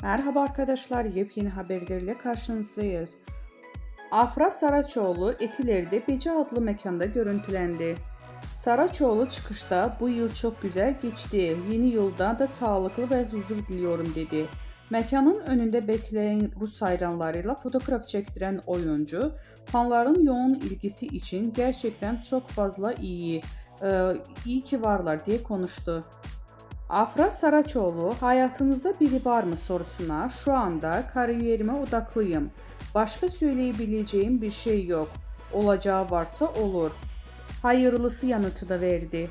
Merhaba arkadaşlar, yepyeni haberlerle karşınızdayız. Afra Saraçoğlu Etiler'de Beci adlı mekanda görüntülendi. Saraçoğlu çıkışta "Bu yıl çok güzel geçti. Yeni yılda da sağlıklı ve huzur diliyorum" dedi. Mekanın önünde bekleyen Rus hayranlarıyla fotoğraf çektiren oyuncu, fanların yoğun ilgisi için "Gerçekten çok fazla iyi ki varlar" diye konuştu. Afra Saraçoğlu, "Hayatınızda biri var mı?" sorusuna "Şu anda kariyerime odaklıyım. Başka söyleyebileceğim bir şey yok. Olacağı varsa olur. Hayırlısı" yanıtı da verdi.